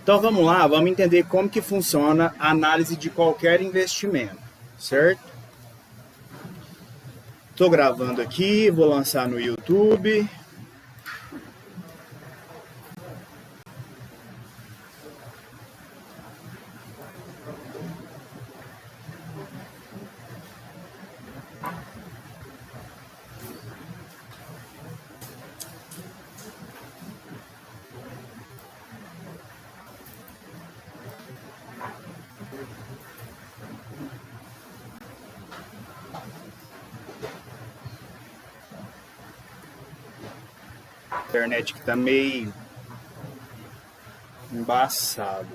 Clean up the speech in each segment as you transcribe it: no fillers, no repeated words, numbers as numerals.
Então vamos lá, vamos entender como que funciona a análise de qualquer investimento, certo? Estou gravando aqui, vou lançar no YouTube. A internet que tá meio embaçado.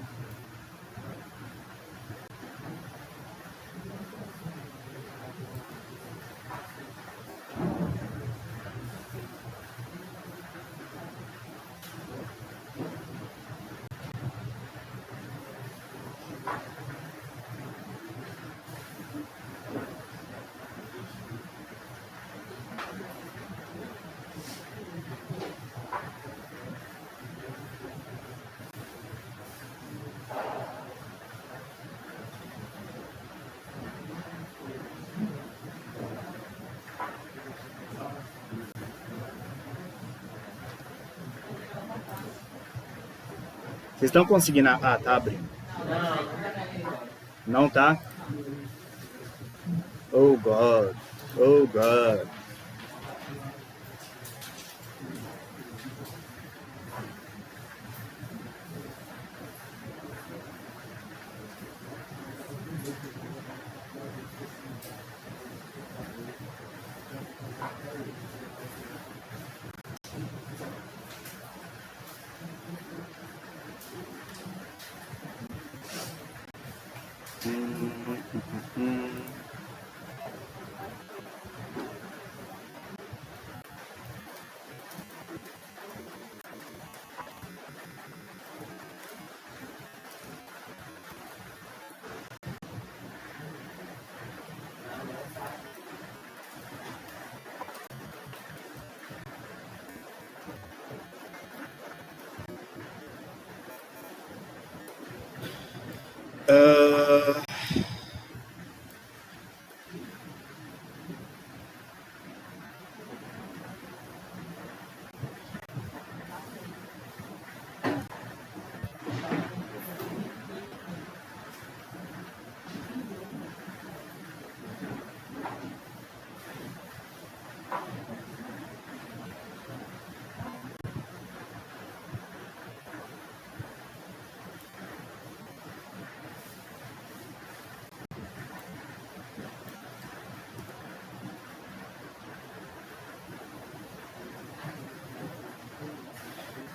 Vocês estão conseguindo... Ah, tá abrindo. Não tá? Oh, God. Oh, God.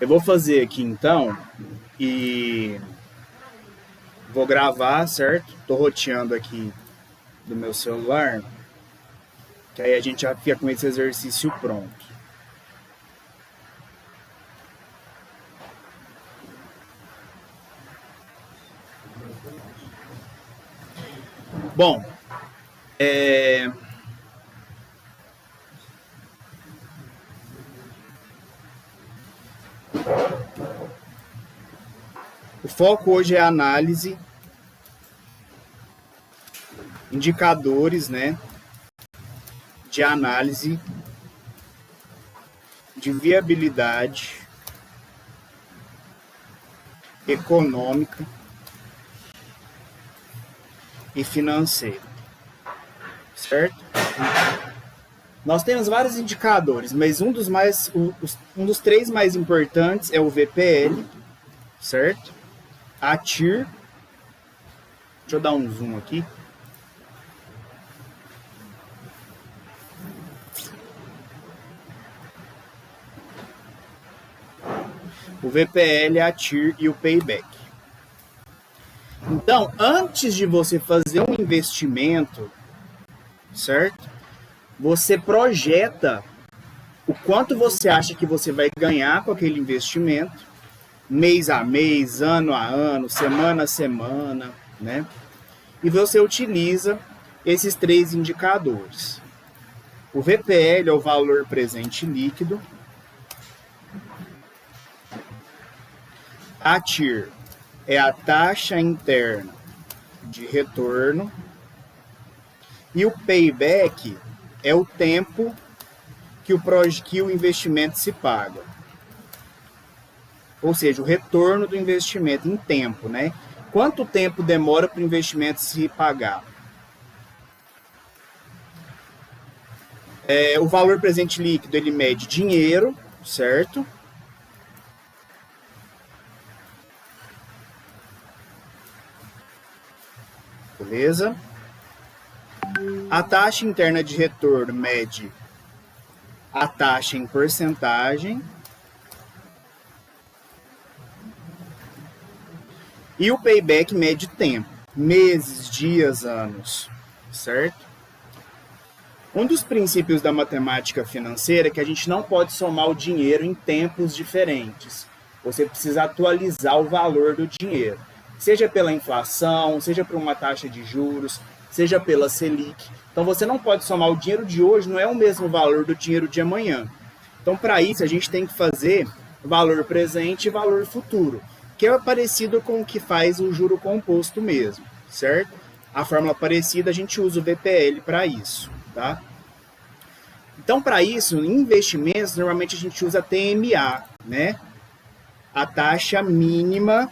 Eu vou fazer aqui então e vou gravar, certo? Tô roteando aqui do meu celular, que aí a gente já fica com esse exercício pronto. Bom, o foco hoje é a análise, indicadores, né, de análise de viabilidade econômica e financeira, certo? Nós temos vários indicadores, mas um dos três mais importantes é o VPL, certo? A TIR, deixa eu dar um zoom aqui. O VPL, a TIR e o Payback. Então, antes de você fazer um investimento, certo? Você projeta o quanto você acha que você vai ganhar com aquele investimento, mês a mês, ano a ano, semana a semana, né? E você utiliza esses três indicadores. O VPL é o valor presente líquido. A TIR é a taxa interna de retorno e o payback é o tempo que o investimento se paga. Ou seja, o retorno do investimento em tempo, né? Quanto tempo demora para o investimento se pagar? O valor presente líquido, ele mede dinheiro, certo? Beleza? A taxa interna de retorno mede a taxa em porcentagem. E o payback mede tempo, meses, dias, anos, certo? Um dos princípios da matemática financeira é que a gente não pode somar o dinheiro em tempos diferentes. Você precisa atualizar o valor do dinheiro, seja pela inflação, seja por uma taxa de juros, seja pela Selic. Então você não pode somar o dinheiro de hoje, não é o mesmo valor do dinheiro de amanhã. Então para isso a gente tem que fazer valor presente e valor futuro, que é parecido com o que faz o juro composto mesmo, certo? A fórmula parecida, a gente usa o VPL para isso, tá? Então, para isso, em investimentos, normalmente a gente usa a TMA, né? A taxa mínima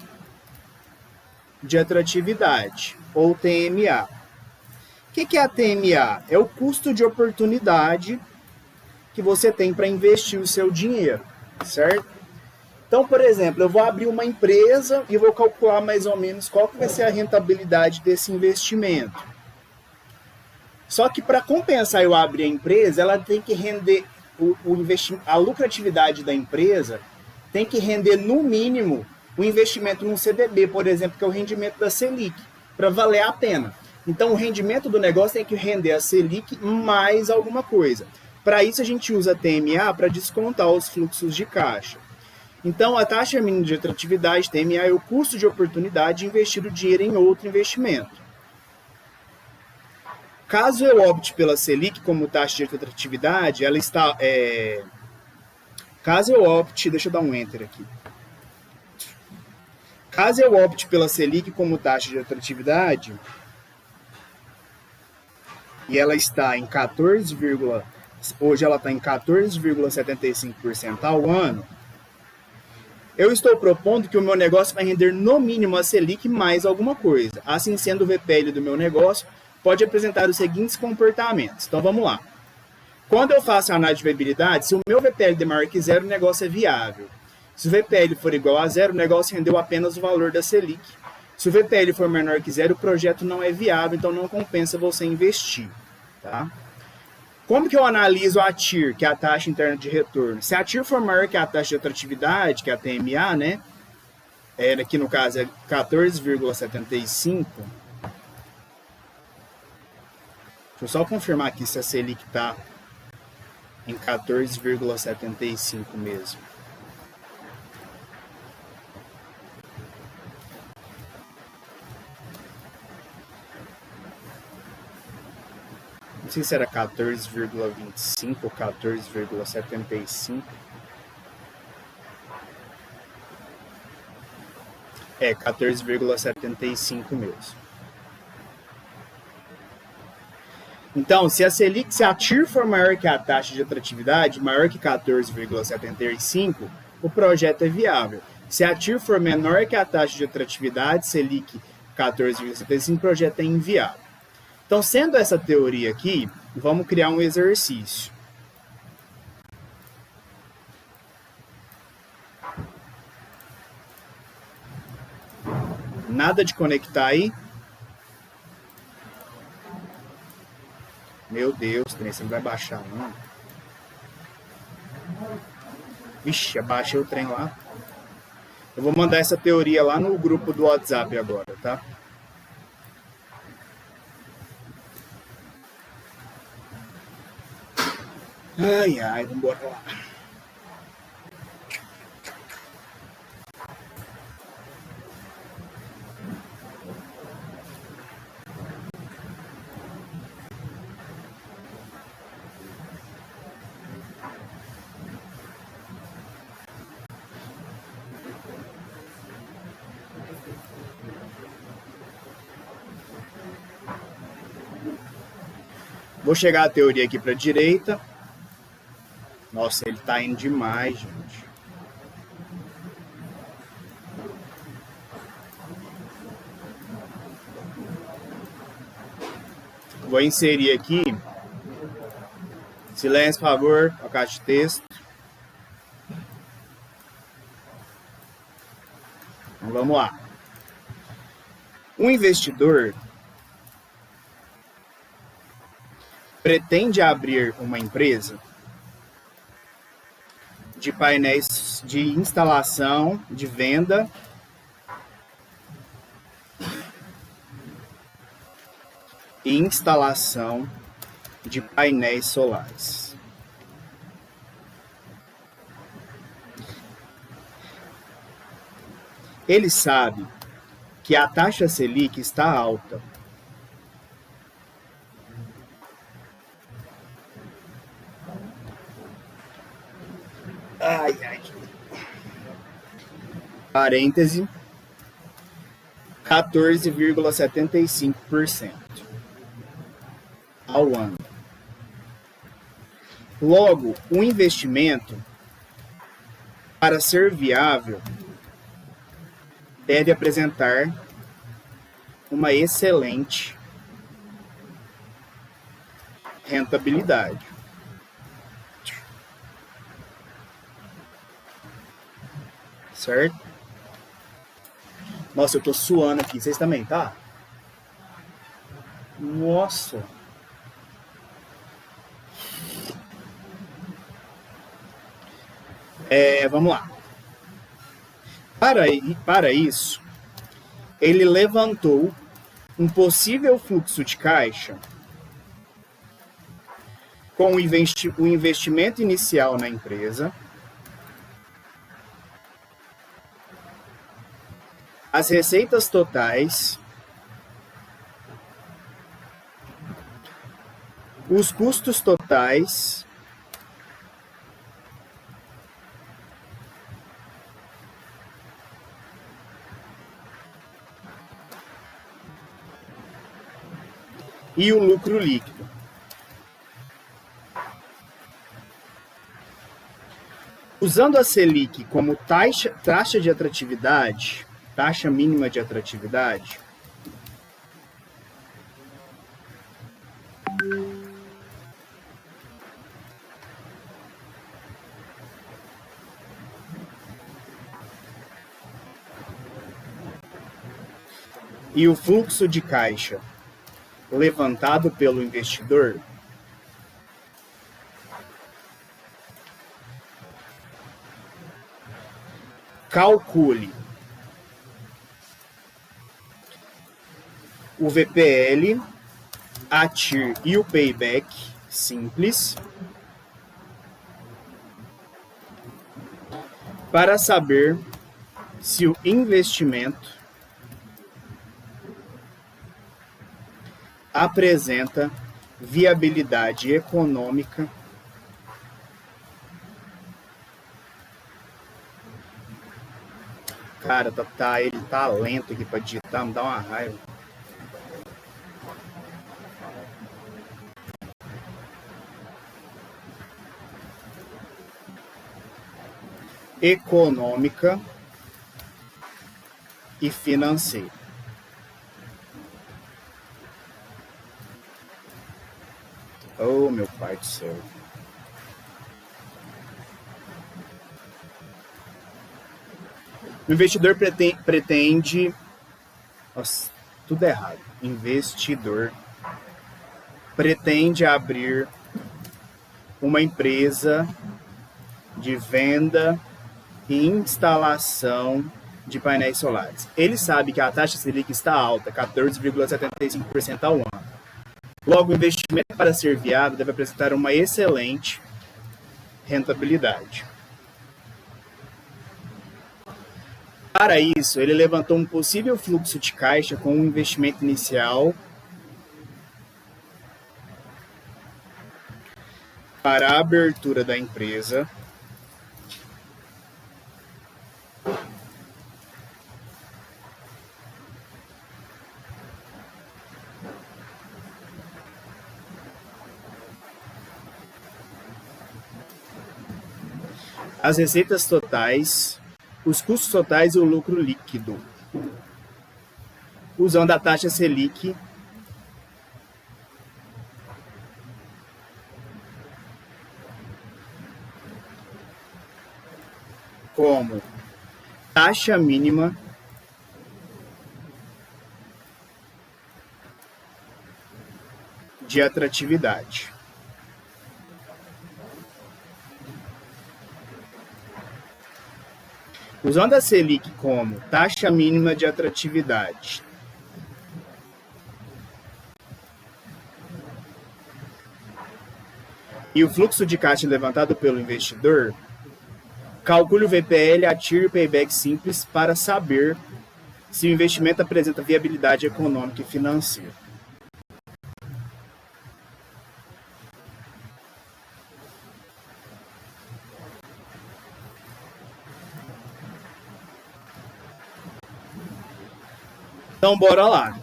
de atratividade, ou TMA. O que é a TMA? É o custo de oportunidade que você tem para investir o seu dinheiro, certo? Então, por exemplo, eu vou abrir uma empresa e vou calcular mais ou menos qual que vai ser a rentabilidade desse investimento. Só que para compensar eu abrir a empresa, ela tem que render a lucratividade da empresa tem que render no mínimo o investimento num CDB, por exemplo, que é o rendimento da Selic, para valer a pena. Então, o rendimento do negócio tem que render a Selic mais alguma coisa. Para isso, a gente usa a TMA para descontar os fluxos de caixa. Então, a taxa mínima de atratividade, TMA, é o custo de oportunidade de investir o dinheiro em outro investimento. Caso eu opte pela Selic como taxa de atratividade, ela está... Caso eu opte... Deixa eu dar um enter aqui. Caso eu opte pela Selic como taxa de atratividade, e ela está em 14, hoje ela está em 14,75% ao ano, eu estou propondo que o meu negócio vai render no mínimo a Selic mais alguma coisa. Assim sendo, o VPL do meu negócio pode apresentar os seguintes comportamentos. Então vamos lá. Quando eu faço a análise de viabilidade, se o meu VPL é maior que zero, o negócio é viável. Se o VPL for igual a zero, o negócio rendeu apenas o valor da Selic. Se o VPL for menor que zero, o projeto não é viável, então não compensa você investir. Tá? Como que eu analiso a TIR, que é a taxa interna de retorno? Se a TIR for maior que a taxa de atratividade, que é a TMA, né? Aqui no caso é 14,75. Deixa eu só confirmar aqui se a Selic está em 14,75 mesmo. Não sei se era 14,25 ou 14,75. É 14,75 mesmo. Então, se a TIR for maior que a taxa de atratividade, maior que 14,75, o projeto é viável. Se a TIR for menor que a taxa de atratividade, Selic 14,75, o projeto é inviável. Então, sendo essa teoria aqui, vamos criar um exercício. Nada de conectar aí. Meu Deus, você não vai baixar, não. Vixe, abaixei o trem lá. Eu vou mandar essa teoria lá no grupo do WhatsApp agora, tá? Ai, ai, vamos embora lá. Vou chegar a teoria aqui para a direita. Nossa, ele está indo demais, gente. Vou inserir aqui. Silêncio, por favor, a caixa de texto. Então, vamos lá. Um investidor pretende abrir uma empresa de painéis de instalação, de venda e instalação de painéis solares. Ele sabe que a taxa Selic está alta. Ai, ai. Parêntese, 14,75% ao ano. Logo, o investimento, para ser viável, deve apresentar uma excelente rentabilidade. Certo? Nossa, eu tô suando aqui. Vocês também, tá? Nossa. Vamos lá. Para isso, ele levantou um possível fluxo de caixa com o investimento inicial na empresa, as receitas totais, os custos totais e o lucro líquido. Usando a Selic como taxa de atratividade, taxa mínima de atratividade, e o fluxo de caixa levantado pelo investidor, calcule o VPL, a TIR e o payback simples para saber se o investimento apresenta viabilidade econômica Cara, ele tá lento aqui pra digitar, me dá uma raiva. Econômica e financeira. Oh, meu pai do céu. O investidor pretende... Nossa, tudo errado. Investidor pretende abrir uma empresa de venda e instalação de painéis solares. Ele sabe que a taxa Selic está alta, 14,75% ao ano. Logo, o investimento para ser viável deve apresentar uma excelente rentabilidade. Para isso, ele levantou um possível fluxo de caixa com um investimento inicial para a abertura da empresa, as receitas totais, os custos totais e o lucro líquido, usando a taxa Selic como taxa mínima de atratividade. Usando a Selic como taxa mínima de atratividade, e o fluxo de caixa levantado pelo investidor, calcule o VPL, atire o payback simples para saber se o investimento apresenta viabilidade econômica e financeira. Então, bora lá.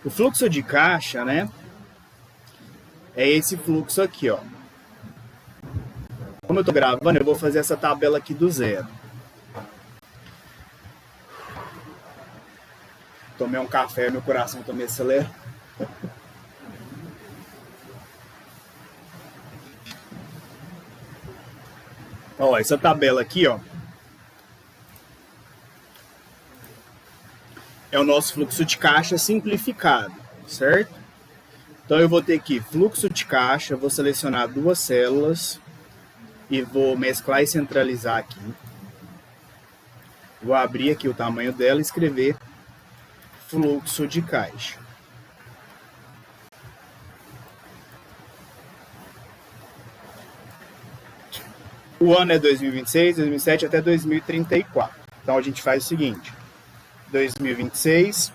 O fluxo de caixa, né? É esse fluxo aqui, ó. Como eu tô gravando, eu vou fazer essa tabela aqui do zero. Tomei um café, meu coração também acelera. Ó, essa tabela aqui, ó, é o nosso fluxo de caixa simplificado, certo? Então eu vou ter aqui fluxo de caixa, vou selecionar duas células e vou mesclar e centralizar aqui. Vou abrir aqui o tamanho dela e escrever fluxo de caixa. O ano é 2026, 2027 até 2034. Então a gente faz o seguinte: 2026,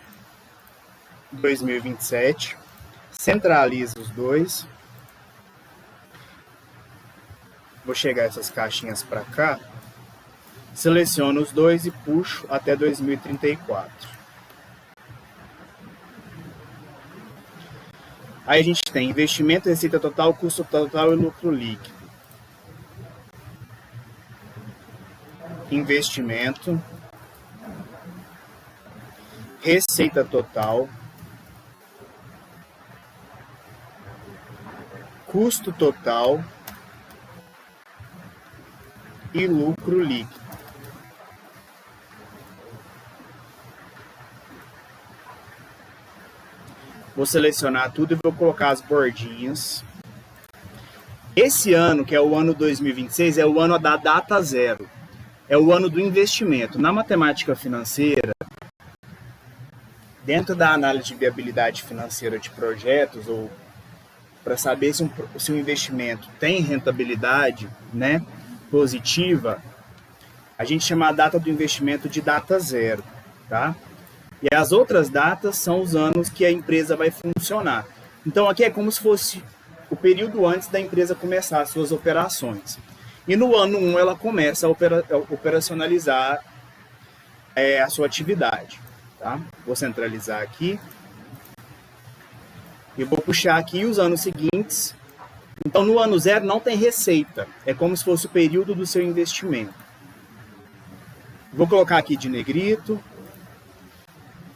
2027, centraliza os dois. Vou chegar essas caixinhas para cá, seleciono os dois e puxo até 2034. Aí a gente tem investimento, receita total, custo total e lucro líquido. Investimento, receita total, custo total e lucro líquido. Vou selecionar tudo e vou colocar as bordinhas. Esse ano, que é o ano 2026, é o ano da data zero. É o ano do investimento. Na matemática financeira, dentro da análise de viabilidade financeira de projetos, ou para saber se um investimento tem rentabilidade, né, positiva, a gente chama a data do investimento de data zero, tá? E as outras datas são os anos que a empresa vai funcionar. Então aqui é como se fosse o período antes da empresa começar as suas operações. E no ano 1 ela começa a operacionalizar a sua atividade. Tá? Vou centralizar aqui. E vou puxar aqui os anos seguintes. Então no ano 0 não tem receita. É como se fosse o período do seu investimento. Vou colocar aqui de negrito.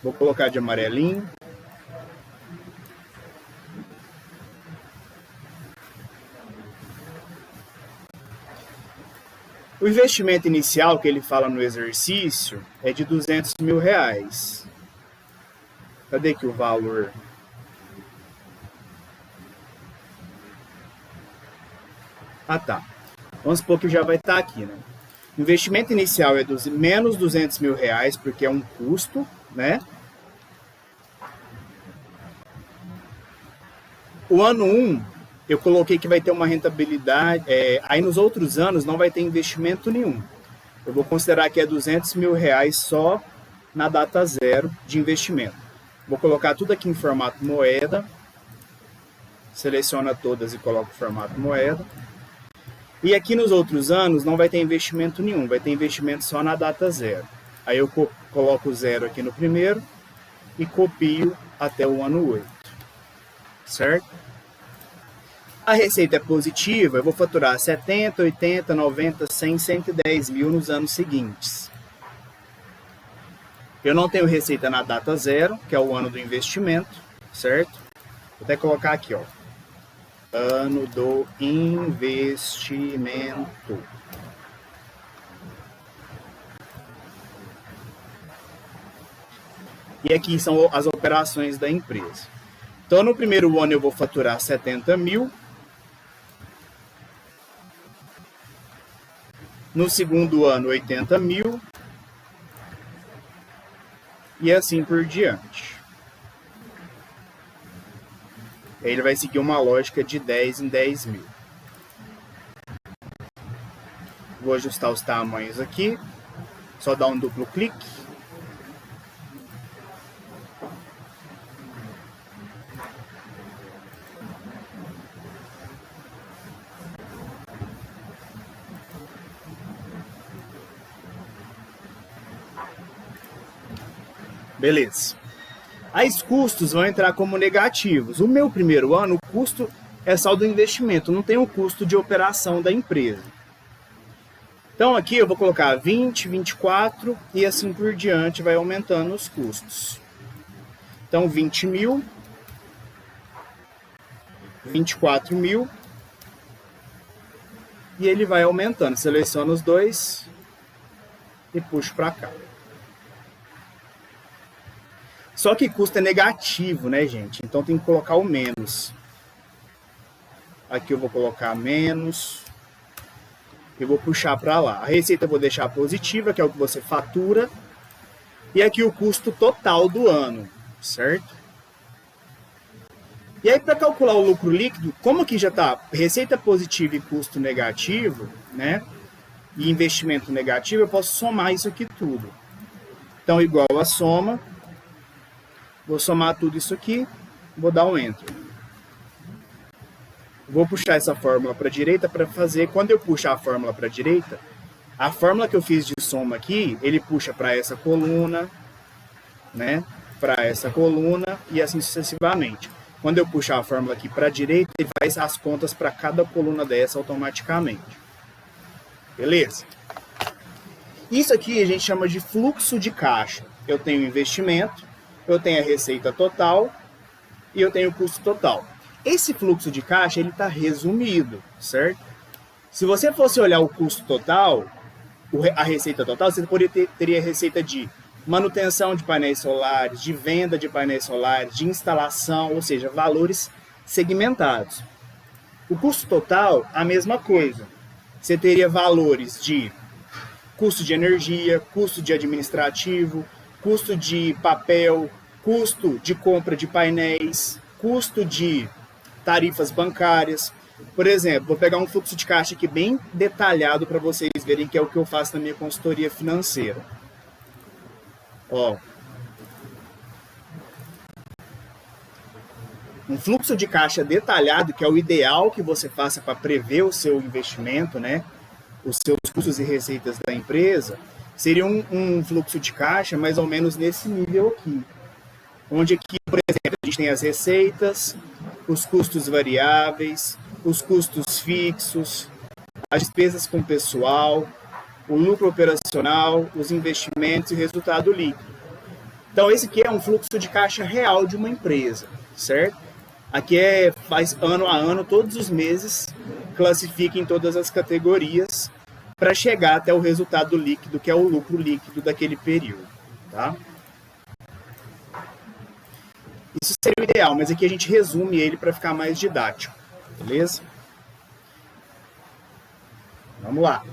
Vou colocar de amarelinho. O investimento inicial que ele fala no exercício é de R$200 mil. Cadê que o valor? Ah, tá. Vamos supor que já vai estar aqui, né? O investimento inicial é menos R$200 mil, porque é um custo, né? O ano 1, eu coloquei que vai ter uma rentabilidade, aí nos outros anos não vai ter investimento nenhum. Eu vou considerar que é R$200 mil só na data zero de investimento. Vou colocar tudo aqui em formato moeda, seleciona todas e coloco o formato moeda. E aqui nos outros anos não vai ter investimento nenhum, vai ter investimento só na data zero. Aí eu coloco o 0 aqui no primeiro e copio até o ano 8. Certo? A receita é positiva, eu vou faturar 70, 80, 90, 100, 110 mil nos anos seguintes. Eu não tenho receita na data zero, que é o ano do investimento, certo? Vou até colocar aqui, ó. Ano do investimento. E aqui são as operações da empresa. Então, no primeiro ano eu vou faturar 70 mil. No segundo ano, 80 mil. E assim por diante. Ele vai seguir uma lógica de 10 em 10 mil. Vou ajustar os tamanhos aqui. Só dar um duplo clique. Beleza. Aí os custos vão entrar como negativos. O meu primeiro ano, o custo é só do investimento, não tem o custo de operação da empresa. Então aqui eu vou colocar 20, 24 e assim por diante vai aumentando os custos. Então 20 mil, 24 mil e ele vai aumentando. Seleciono os dois e puxo para cá. Só que custo é negativo, né, gente? Então tem que colocar o menos. Aqui eu vou colocar menos. E vou puxar para lá. A receita eu vou deixar positiva, que é o que você fatura. E aqui o custo total do ano, certo? E aí, para calcular o lucro líquido, como aqui já está receita positiva e custo negativo, né? E investimento negativo, eu posso somar isso aqui tudo. Então, igual a soma. Vou somar tudo isso aqui, vou dar um Enter. Vou puxar essa fórmula para a direita para fazer, quando eu puxar a fórmula para a direita, a fórmula que eu fiz de soma aqui, ele puxa para essa coluna, né? Para essa coluna e assim sucessivamente. Quando eu puxar a fórmula aqui para a direita, ele faz as contas para cada coluna dessa automaticamente. Beleza? Isso aqui a gente chama de fluxo de caixa. Eu tenho investimento, eu tenho a receita total e eu tenho o custo total. Esse fluxo de caixa ele está resumido, certo? Se você fosse olhar o custo total, a receita total, você teria receita de manutenção de painéis solares, de venda de painéis solares, de instalação, ou seja, valores segmentados. O custo total, a mesma coisa. Você teria valores de custo de energia, custo de administrativo, custo de papel, custo de compra de painéis, custo de tarifas bancárias. Por exemplo, vou pegar um fluxo de caixa aqui bem detalhado para vocês verem que é o que eu faço na minha consultoria financeira. Ó. Um fluxo de caixa detalhado, que é o ideal que você faça para prever o seu investimento, né? Os seus custos e receitas da empresa, seria um fluxo de caixa mais ou menos nesse nível aqui. Onde aqui, por exemplo, a gente tem as receitas, os custos variáveis, os custos fixos, as despesas com pessoal, o lucro operacional, os investimentos e o resultado líquido. Então, esse aqui é um fluxo de caixa real de uma empresa, certo? Aqui faz ano a ano, todos os meses, classifica em todas as categorias para chegar até o resultado líquido, que é o lucro líquido daquele período, tá? Isso seria o ideal, mas aqui a gente resume ele para ficar mais didático, beleza? Vamos lá.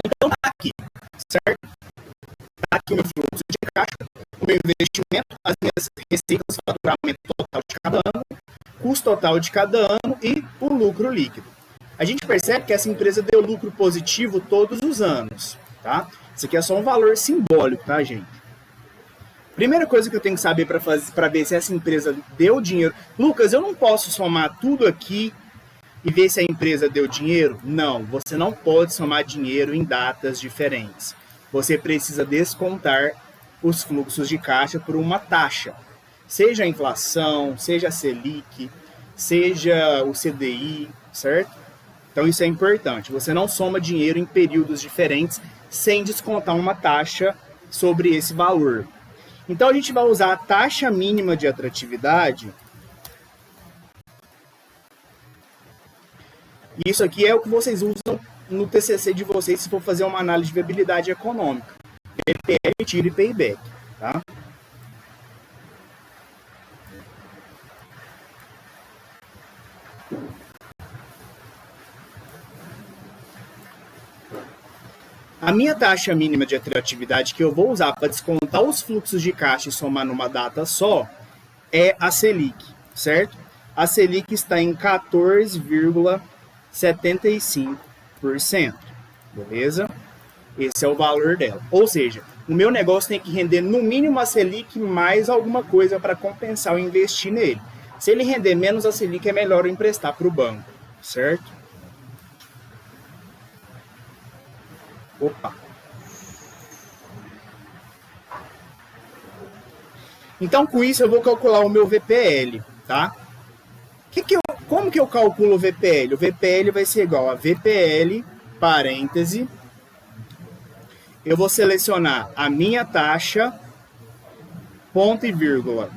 Então tá aqui, certo? Tá aqui o meu fluxo de caixa, o meu investimento, as minhas receitas, o faturamento total de cada ano, custo total de cada ano e o lucro líquido. A gente percebe que essa empresa deu lucro positivo todos os anos, tá? Isso aqui é só um valor simbólico, tá, gente? Primeira coisa que eu tenho que saber para ver se essa empresa deu dinheiro. Lucas, eu não posso somar tudo aqui e ver se a empresa deu dinheiro? Não, você não pode somar dinheiro em datas diferentes. Você precisa descontar os fluxos de caixa por uma taxa. Seja a inflação, seja a Selic, seja o CDI, certo? Então isso é importante. Você não soma dinheiro em períodos diferentes sem descontar uma taxa sobre esse valor. Então a gente vai usar a taxa mínima de atratividade. Isso aqui é o que vocês usam no TCC de vocês se for fazer uma análise de viabilidade econômica. VPL, TIR e payback, tá? A minha taxa mínima de atratividade que eu vou usar para descontar os fluxos de caixa e somar numa data só é a Selic, certo? A Selic está em 14,75%, beleza? Esse é o valor dela. Ou seja, o meu negócio tem que render no mínimo a Selic mais alguma coisa para compensar o investir nele. Se ele render menos a Selic, é melhor eu emprestar para o banco, certo? Opa! Então, com isso, eu vou calcular o meu VPL, tá? Como que eu calculo o VPL? O VPL vai ser igual a VPL, parêntese, eu vou selecionar a minha taxa, ponto e vírgula,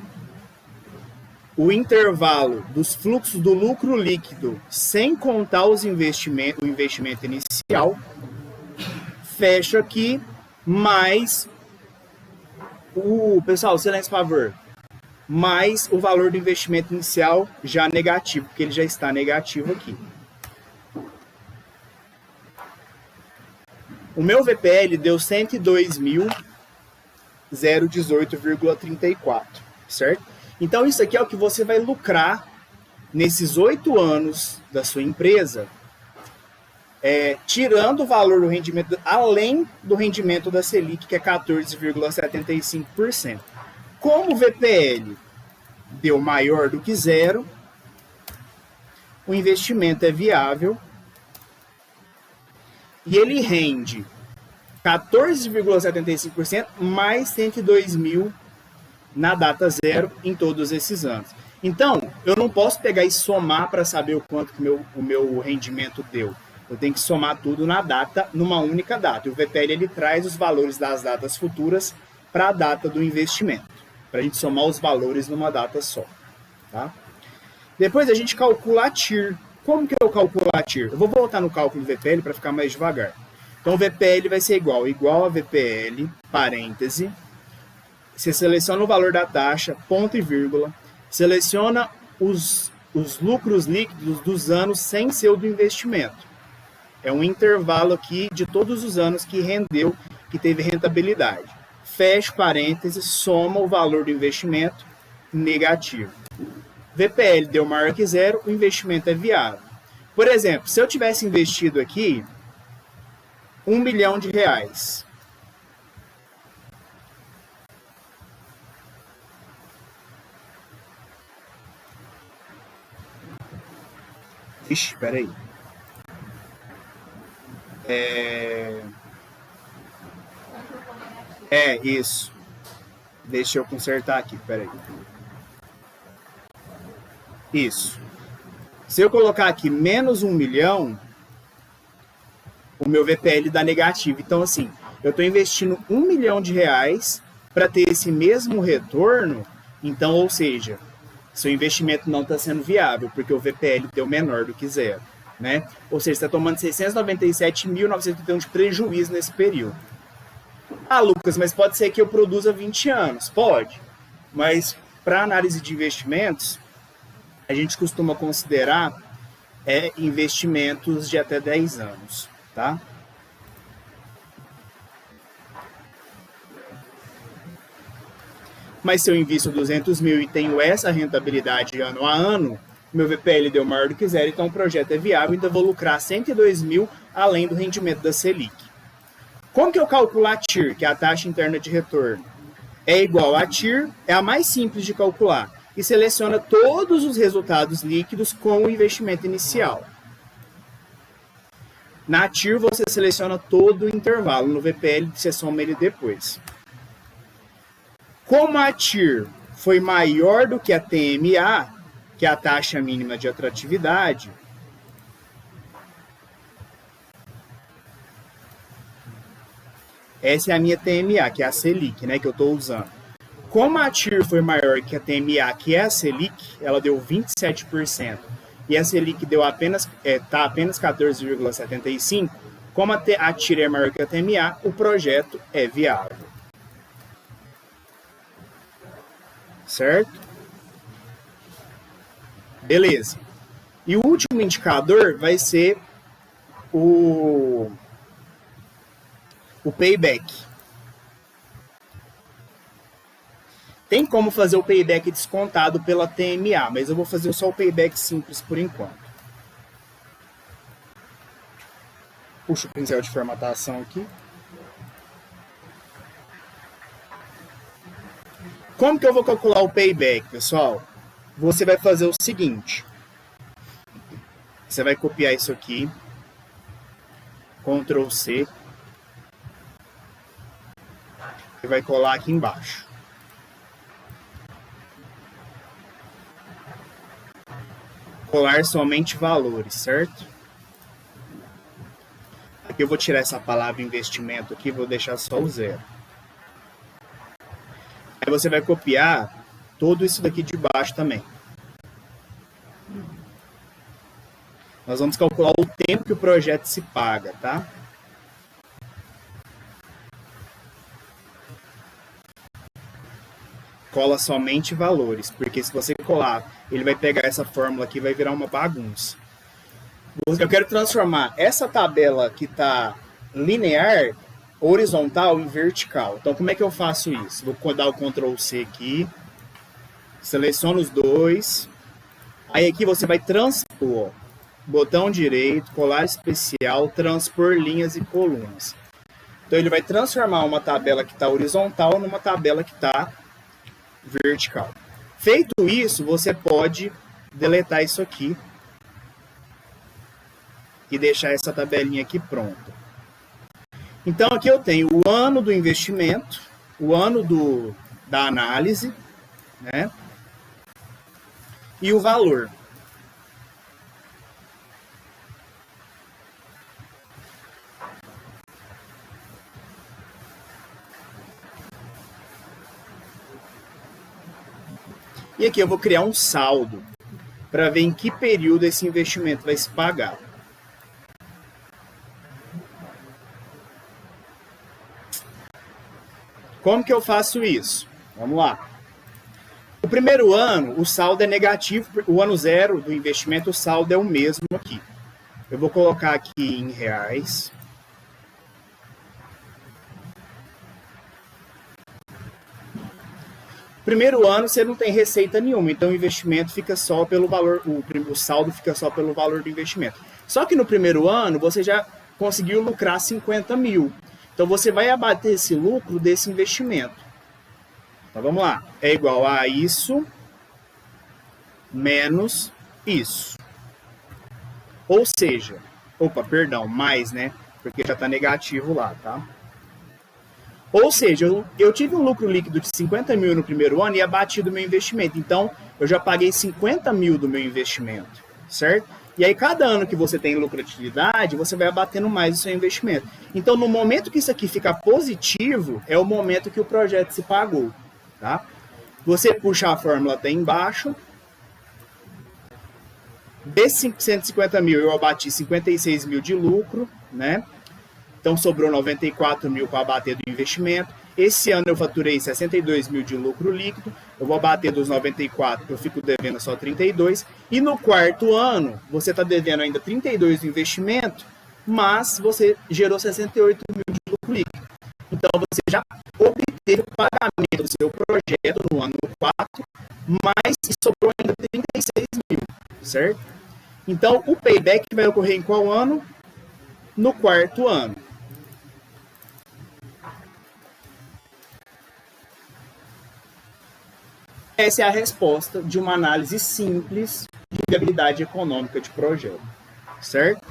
o intervalo dos fluxos do lucro líquido, sem contar o investimento inicial, fecho aqui, mais pessoal, silêncio, por favor, mais o valor do investimento inicial já negativo, porque ele já está negativo aqui. O meu VPL deu 102.018,34, certo? Então, isso aqui é o que você vai lucrar nesses 8 anos da sua empresa, tirando o valor do rendimento, além do rendimento da Selic, que é 14,75%. Como o VPL deu maior do que zero, o investimento é viável e ele rende 14,75% mais 102 mil na data zero em todos esses anos. Então, eu não posso pegar e somar para saber o quanto que o meu rendimento deu. Eu tenho que somar tudo na data, numa única data. E o VPL ele traz os valores das datas futuras para a data do investimento, para a gente somar os valores numa data só. Tá? Depois a gente calcula a TIR. Como que eu calculo a TIR? Eu vou voltar no cálculo do VPL para ficar mais devagar. Então o VPL vai ser igual a VPL, parêntese, você seleciona o valor da taxa, ponto e vírgula, seleciona os lucros líquidos dos anos sem ser o do investimento. É um intervalo aqui de todos os anos que rendeu, que teve rentabilidade. Fecha parênteses, soma o valor do investimento negativo. VPL deu maior que zero, o investimento é viável. Por exemplo, se eu tivesse investido aqui R$1 milhão, ixi, peraí. Isso. Deixa eu consertar aqui, peraí. Isso. Se eu colocar aqui menos 1 milhão, o meu VPL dá negativo. Então, assim, eu estou investindo R$1 milhão para ter esse mesmo retorno. Então, ou seja, seu investimento não está sendo viável, porque o VPL deu menor do que zero. Né? Ou seja, você está tomando 697.931 de prejuízo nesse período. Ah, Lucas, mas pode ser que eu produza 20 anos. Pode. Mas para análise de investimentos, a gente costuma considerar investimentos de até 10 anos. Tá? Mas se eu invisto 200 mil e tenho essa rentabilidade ano a ano, meu VPL deu maior do que zero, então o projeto é viável e ainda vou lucrar 102 mil além do rendimento da Selic. Como que eu calculo a TIR, que é a taxa interna de retorno? É igual a TIR, é a mais simples de calcular, e seleciona todos os resultados líquidos com o investimento inicial. Na TIR você seleciona todo o intervalo, no VPL você soma ele depois. Como a TIR foi maior do que a TMA, que é a taxa mínima de atratividade, essa é a minha TMA, que é a Selic, né, que eu estou usando. Como a TIR foi maior que a TMA, que é a Selic, ela deu 27%, e a Selic deu apenas 14,75%, como a TIR é maior que a TMA, o projeto é viável. Certo? Beleza. E o último indicador vai ser o payback. Tem como fazer o payback descontado pela TMA, mas eu vou fazer só o payback simples por enquanto. Puxa o pincel de formatação aqui. Como que eu vou calcular o payback, pessoal? Você vai fazer o seguinte. Você vai copiar isso aqui. Ctrl C. E vai colar aqui embaixo. Colar somente valores, certo? Aqui eu vou tirar essa palavra investimento aqui, vou deixar só o 0. Aí você vai copiar tudo isso daqui de baixo também. Nós vamos calcular o tempo que o projeto se paga, tá? Cola somente valores, porque se você colar, ele vai pegar essa fórmula aqui e vai virar uma bagunça. Eu quero transformar essa tabela que está linear, horizontal em vertical. Então, como é que eu faço isso? Vou dar o Ctrl C aqui, seleciono os dois, aí aqui você vai transpor, botão direito, colar especial, transpor linhas e colunas. Então, ele vai transformar uma tabela que está horizontal numa tabela que está vertical. Feito isso, você pode deletar isso aqui e deixar essa tabelinha aqui pronta. Então, aqui eu tenho o ano do investimento, o ano da análise, né? E o valor. E aqui eu vou criar um saldo para ver em que período esse investimento vai se pagar. Como que eu faço isso? Vamos lá. O primeiro ano, o saldo é negativo. O ano 0 do investimento, o saldo é o mesmo aqui. Eu vou colocar aqui em reais. Primeiro ano você não tem receita nenhuma, então o investimento fica só pelo valor, o saldo fica só pelo valor do investimento. Só que no primeiro ano você já conseguiu lucrar 50 mil. Então você vai abater esse lucro desse investimento. Então vamos lá. É igual a isso menos isso. Ou seja, mais, né? Porque já está negativo lá, tá? Ou seja, eu tive um lucro líquido de 50 mil no primeiro ano e abati do meu investimento. Então, eu já paguei 50 mil do meu investimento, certo? E aí, cada ano que você tem lucratividade, você vai abatendo mais o seu investimento. Então, no momento que isso aqui fica positivo, é o momento que o projeto se pagou, tá? Você puxa a fórmula até embaixo. Desses 150 mil, eu abati 56 mil de lucro, né? Então, sobrou 94 mil para abater do investimento. Esse ano eu faturei 62 mil de lucro líquido. Eu vou abater dos 94, eu fico devendo só 32. E no quarto ano, você está devendo ainda 32 do investimento, mas você gerou 68 mil de lucro líquido. Então, você já obteve o pagamento do seu projeto no ano 4, mas sobrou ainda 36 mil, certo? Então, o payback vai ocorrer em qual ano? No quarto ano. Essa é a resposta de uma análise simples de viabilidade econômica de projeto, certo?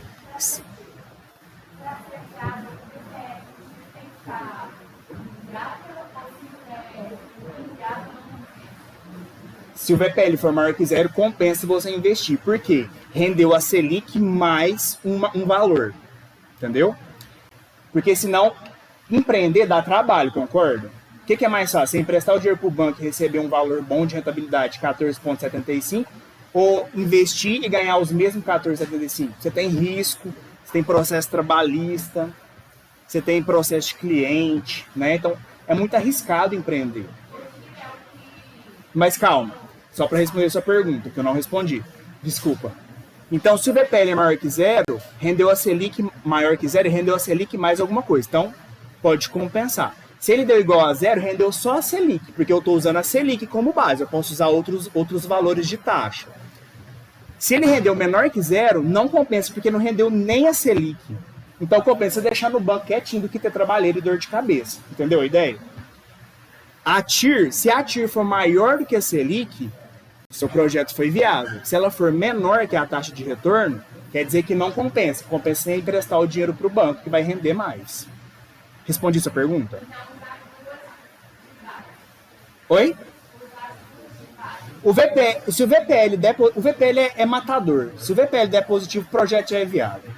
Se o VPL for maior que zero, compensa você investir. Por quê? Rendeu a Selic mais um valor. Entendeu? Porque senão, empreender dá trabalho, concorda? O que é mais fácil? Você emprestar o dinheiro para o banco e receber um valor bom de rentabilidade, 14,75, ou investir e ganhar os mesmos 14,75? Você tem risco, você tem processo trabalhista, você tem processo de cliente, né? Então, é muito arriscado empreender. Mas calma, só para responder a sua pergunta, que eu não respondi. Desculpa. Então, se o VPL é maior que zero, rendeu a Selic maior que zero e rendeu a Selic mais alguma coisa. Então, pode compensar. Se ele deu igual a zero, rendeu só a Selic, porque eu estou usando a Selic como base. Eu posso usar outros valores de taxa. Se ele rendeu menor que zero, não compensa, porque não rendeu nem a Selic. Então, compensa deixar no banco quietinho do que ter trabalheiro e dor de cabeça. Entendeu a ideia? A TIR, se a TIR for maior do que a Selic, seu projeto foi viável. Se ela for menor que a taxa de retorno, quer dizer que não compensa. Compensa em emprestar o dinheiro para o banco, que vai render mais. Respondi sua pergunta? Oi? O VPL é matador. Se o VPL der positivo, o projeto já é viável.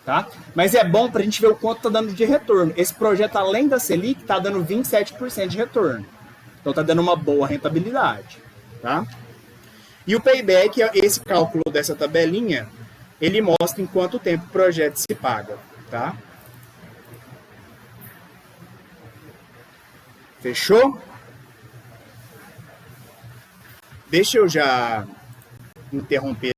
Tá? Mas é bom para a gente ver o quanto está dando de retorno. Esse projeto, além da Selic, está dando 27% de retorno. Então está dando uma boa rentabilidade. Tá? E o payback, esse cálculo dessa tabelinha, ele mostra em quanto tempo o projeto se paga. Tá? Fechou? Deixa eu já interromper